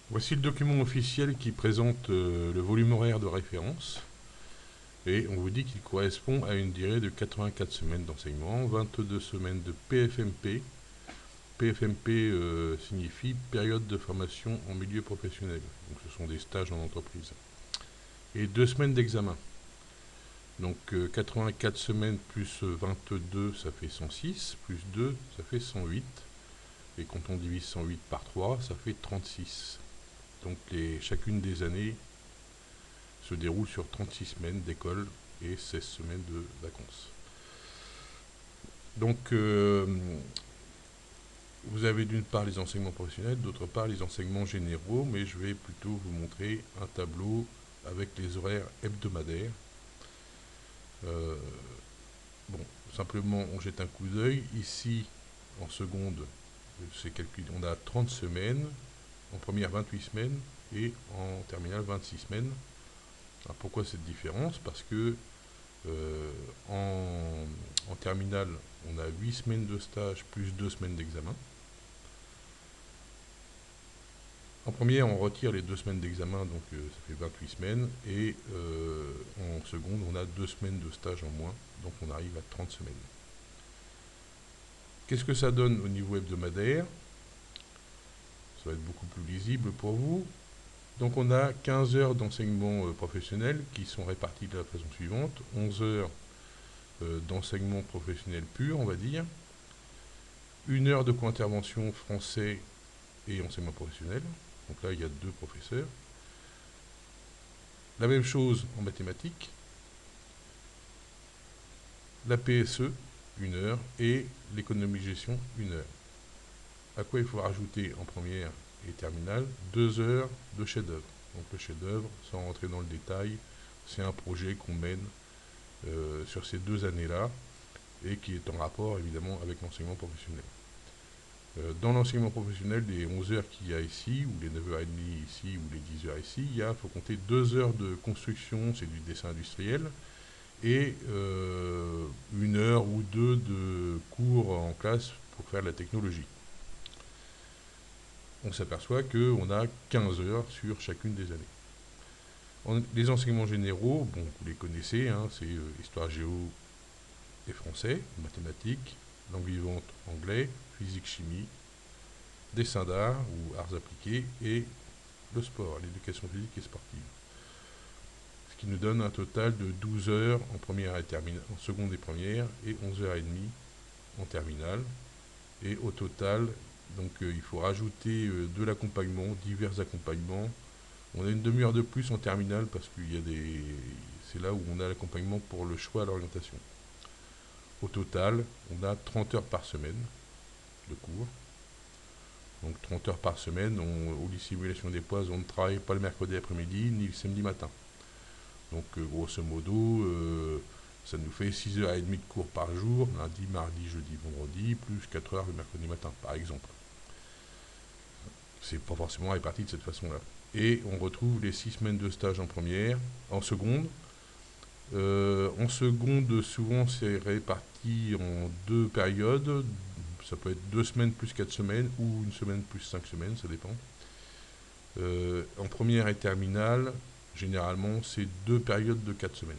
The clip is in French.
Voici le document officiel qui présente le volume horaire de référence. Et on vous dit qu'il correspond à une durée de 84 semaines d'enseignement, 22 semaines de PFMP. PFMP signifie période de formation en milieu professionnel. Donc ce sont des stages en entreprise. Et 2 semaines d'examen. Donc 84 semaines plus 22, ça fait 106, plus 2, ça fait 108. Et quand on divise 108 par 3, ça fait 36. Donc chacune des années se déroule sur 36 semaines d'école et 16 semaines de vacances. Donc vous avez d'une part les enseignements professionnels, d'autre part les enseignements généraux, mais je vais plutôt vous montrer un tableau avec les horaires hebdomadaires. Bon, simplement on jette un coup d'œil. Ici, en seconde, c'est calculé. On a 30 semaines, en première 28 semaines et en terminale 26 semaines. Alors pourquoi cette différence? Parce que en terminale, on a 8 semaines de stage plus 2 semaines d'examen. En première, on retire les 2 semaines d'examen, donc ça fait 28 semaines. Et en seconde, on a 2 semaines de stage en moins, donc on arrive à 30 semaines. Qu'est-ce que ça donne au niveau hebdomadaire? Ça va être beaucoup plus lisible pour vous. Donc on a 15 heures d'enseignement professionnel qui sont réparties de la façon suivante. 11 heures d'enseignement professionnel pur, on va dire. 1 heure de co-intervention français et enseignement professionnel. Donc là, il y a 2 professeurs. La même chose en mathématiques. La PSE, 1 heure. Et l'économie-gestion, 1 heure. À quoi il faut rajouter en première et terminale 2 heures de chef-d'œuvre. Donc le chef-d'œuvre, sans rentrer dans le détail, c'est un projet qu'on mène sur ces 2 années-là et qui est en rapport évidemment avec l'enseignement professionnel. Dans l'enseignement professionnel, les 11 heures qu'il y a ici, ou les 9h30 ici, ou les 10 heures ici, il faut compter 2 heures de construction, c'est du dessin industriel, et 1 heure ou 2 de cours en classe pour faire de la technologie. On s'aperçoit qu'on a 15 heures sur chacune des années. Les enseignements généraux, bon, vous les connaissez, hein, c'est histoire géo et français, mathématiques, langue vivante, anglais, physique, chimie, dessin d'art ou arts appliqués et le sport, l'éducation physique et sportive. Ce qui nous donne un total de 12 heures en première et terminale, en seconde et première, et 11h30 en terminale. Et au total, donc il faut rajouter de l'accompagnement, divers accompagnements. On a une demi-heure de plus en terminale parce qu'il y a c'est là où on a l'accompagnement pour le choix à l'orientation. Au total, on a 30 heures par semaine de cours. Donc 30 heures par semaine, au lycée Simulation des Poises, on ne travaille pas le mercredi après-midi ni le samedi matin. Donc grosso modo, ça nous fait 6h30 de cours par jour, lundi, mardi, jeudi, vendredi, plus 4 heures le mercredi matin, par exemple. C'est pas forcément réparti de cette façon-là. Et on retrouve les 6 semaines de stage en première, en seconde. En seconde, souvent, c'est réparti en 2 périodes. Ça peut être 2 semaines plus 4 semaines ou 1 semaine plus 5 semaines, ça dépend. En première et terminale, généralement, c'est 2 périodes de 4 semaines.